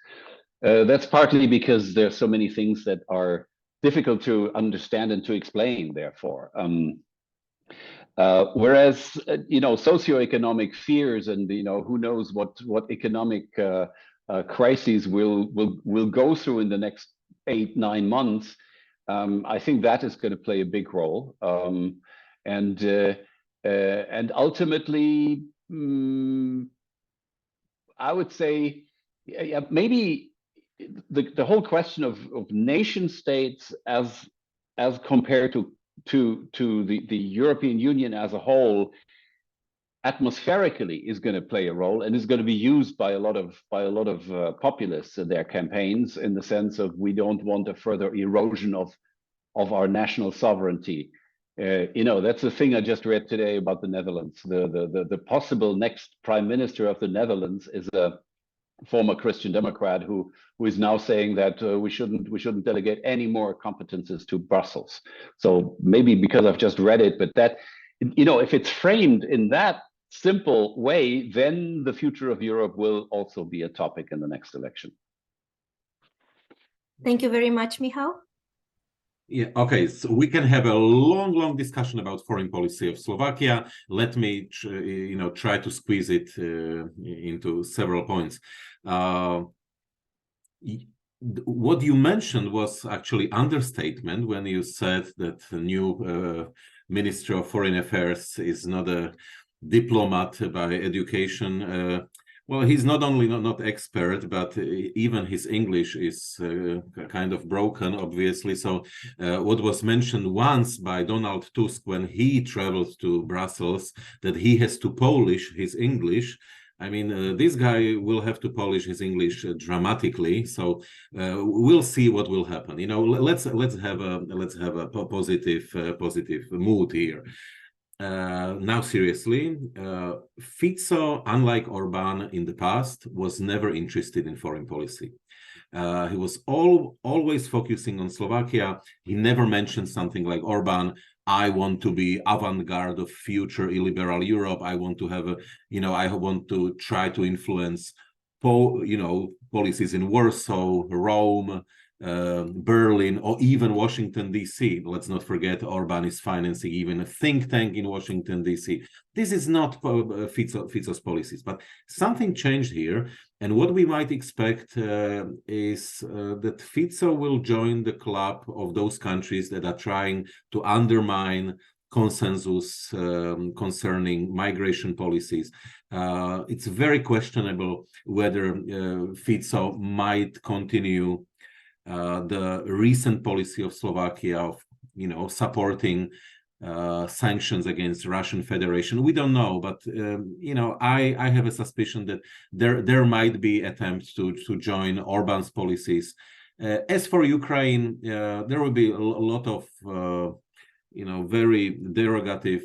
That's partly because there's so many things that are difficult to understand and to explain, therefore. Whereas socioeconomic fears and who knows what economic crises will go through in the next 8-9 months, I think that is going to play a big role. And ultimately, I would say maybe the whole question of nation states as compared to the European Union as a whole, atmospherically, is going to play a role, and is going to be used by a lot of populists in their campaigns, in the sense of, we don't want a further erosion of our national sovereignty. That's the thing I just read today about the Netherlands. The possible next prime minister of the Netherlands is a former Christian Democrat who is now saying that we shouldn't delegate any more competences to Brussels. So maybe because I've just read it, but that, if it's framed in that simple way, then the future of Europe will also be a topic in the next election. Thank you very much, Michal. Yeah, okay, so we can have a long discussion about foreign policy of Slovakia. Let me try to squeeze it into several points. What you mentioned was actually understatement when you said that the new Minister of Foreign Affairs is not a diplomat by education. Well, he's not only not expert, but even his English is kind of broken, obviously. So what was mentioned once by Donald Tusk when he traveled to Brussels, that he has to polish his English. I mean, this guy will have to polish his English dramatically. So we'll see what will happen. Let's have a positive mood here. Now, seriously, Fico, unlike Orban in the past, was never interested in foreign policy. He was always focusing on Slovakia. He never mentioned something like Orban. I want to be avant-garde of future illiberal Europe. I want to have a, I want to try to influence, policies in Warsaw, Rome, Berlin, or even Washington, D.C. Let's not forget Orban is financing even a think tank in Washington, D.C. This is not Fico's policies, but something changed here. And what we might expect is that Fico will join the club of those countries that are trying to undermine consensus concerning migration policies. It's very questionable whether Fico might continue the recent policy of Slovakia of, supporting sanctions against Russian Federation. We don't know, but I have a suspicion that there might be attempts to join Orban's policies. As for Ukraine, there will be a lot of very derogative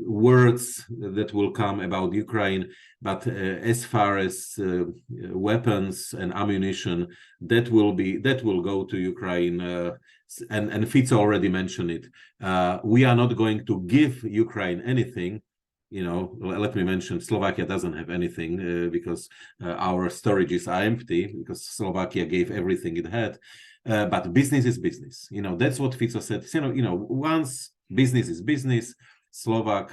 words that will come about Ukraine, but as far as weapons and ammunition, that will go to Ukraine, and Fico already mentioned it. We are not going to give Ukraine anything. Let me mention, Slovakia doesn't have anything because our storages are empty because Slovakia gave everything it had. But business is business. That's what Fico said. Once business is business, Slovak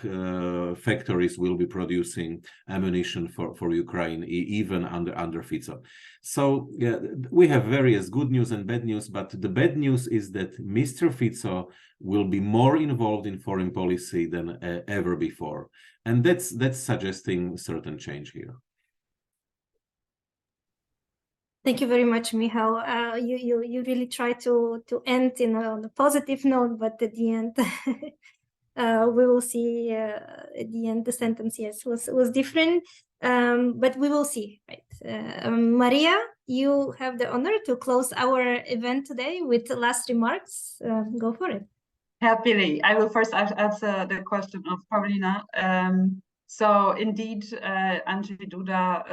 factories will be producing ammunition for Ukraine, even under Fico. So we have various good news and bad news, but the bad news is that Mr. Fico will be more involved in foreign policy than ever before. And that's suggesting certain change here. Thank you very much, Michal. You really try to end on a positive note, but at the end, we will see. At the end, the sentence, yes, was different, but we will see. Right, Maria, you have the honor to close our event today with the last remarks. Go for it. Happily, I will first answer the question of Paulina. So indeed, Andrzej Duda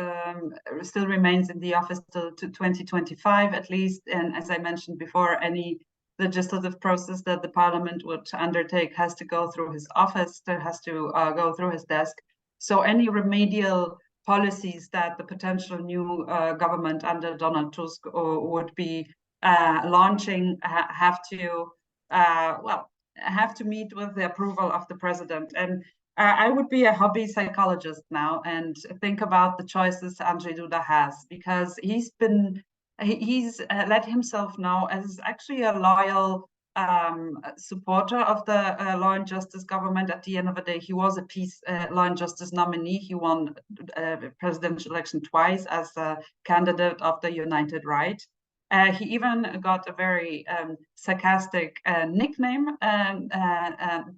still remains in the office till to 2025 at least. And as I mentioned before, any legislative process that the parliament would undertake has to go through his office, that has to go through his desk. So any remedial policies that the potential new government under Donald Tusk would be launching have to meet with the approval of the president. And I would be a hobby psychologist now and think about the choices Andrzej Duda has, because he's let himself know as actually a loyal supporter of the Law and Justice government. At the end of the day, he was a peace Law and Justice nominee. He won presidential election twice as a candidate of the United Right. He even got a very sarcastic nickname,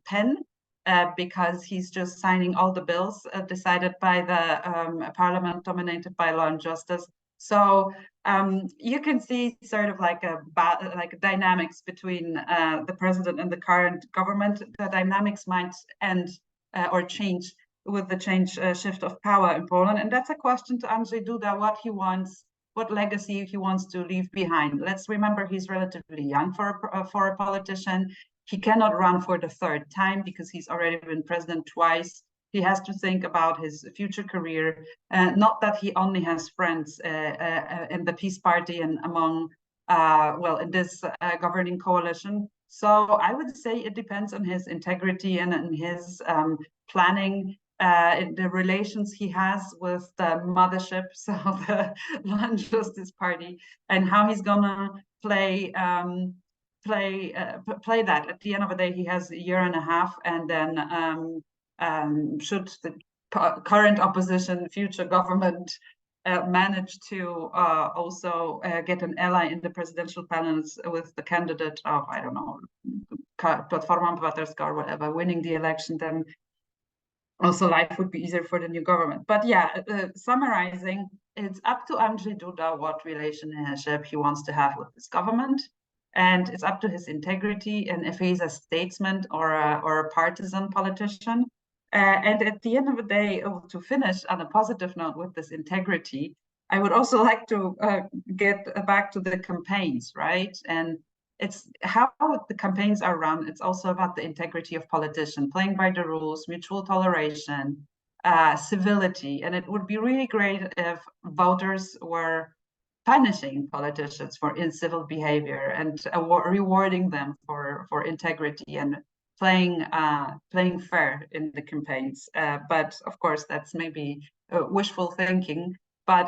Pen, because he's just signing all the bills decided by the parliament dominated by Law and Justice. So you can see sort of like a dynamics between the president and the current government. The dynamics might end or change with the shift of power in Poland, and that's a question to Andrzej Duda: what he wants, what legacy he wants to leave behind. Let's remember he's relatively young for a politician. He cannot run for the third time because he's already been president twice. He has to think about his future career. Not that he only has friends in the Peace Party and among, in this governing coalition. So I would say it depends on his integrity and on his planning, the relations he has with the mothership, so the Law and Justice Party, and how he's gonna play that. At the end of the day, he has a year and a half, and then should the current opposition, future government manage to also get an ally in the presidential panels with the candidate of, I don't know, Platforma Obywatelska or whatever, winning the election, then also life would be easier for the new government. But yeah, summarizing, it's up to Andrzej Duda what relationship he wants to have with this government. And it's up to his integrity and if he's a statesman or a partisan politician. And at the end of the day, to finish on a positive note with this integrity, I would also like to get back to the campaigns, right? And it's how the campaigns are run. It's also about the integrity of politicians, playing by the rules, mutual toleration, civility. And it would be really great if voters were punishing politicians for incivil behavior and rewarding them for integrity and playing fair in the campaigns. But of course, that's maybe wishful thinking. But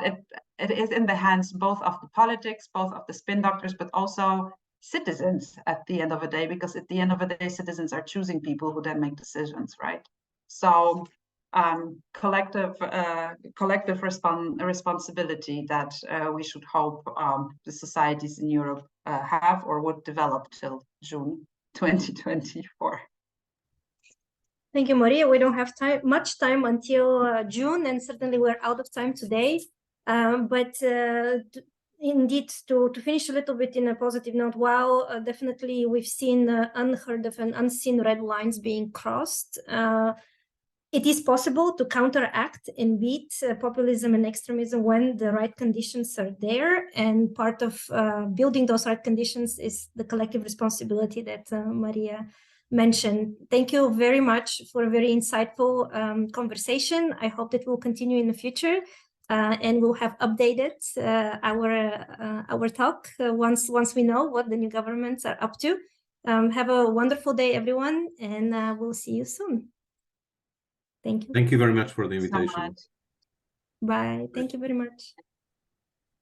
it is in the hands both of the politics, both of the spin doctors, but also citizens at the end of the day, because at the end of the day, citizens are choosing people who then make decisions, right? So collective responsibility that we should hope the societies in Europe have or would develop till June 2024. Thank you, Maria. We don't have much time until June, and certainly we're out of time today. But indeed, to finish a little bit in a positive note, while definitely we've seen unheard of and unseen red lines being crossed, it is possible to counteract and beat populism and extremism when the right conditions are there. And part of building those right conditions is the collective responsibility that Maria mentioned. Thank you very much for a very insightful conversation. I hope that will continue in the future, and we'll have updated our talk once we know what the new governments are up to. Have a wonderful day, everyone, and we'll see you soon. Thank you. Thank you very much for the invitation. So much. Bye. Thank you very much.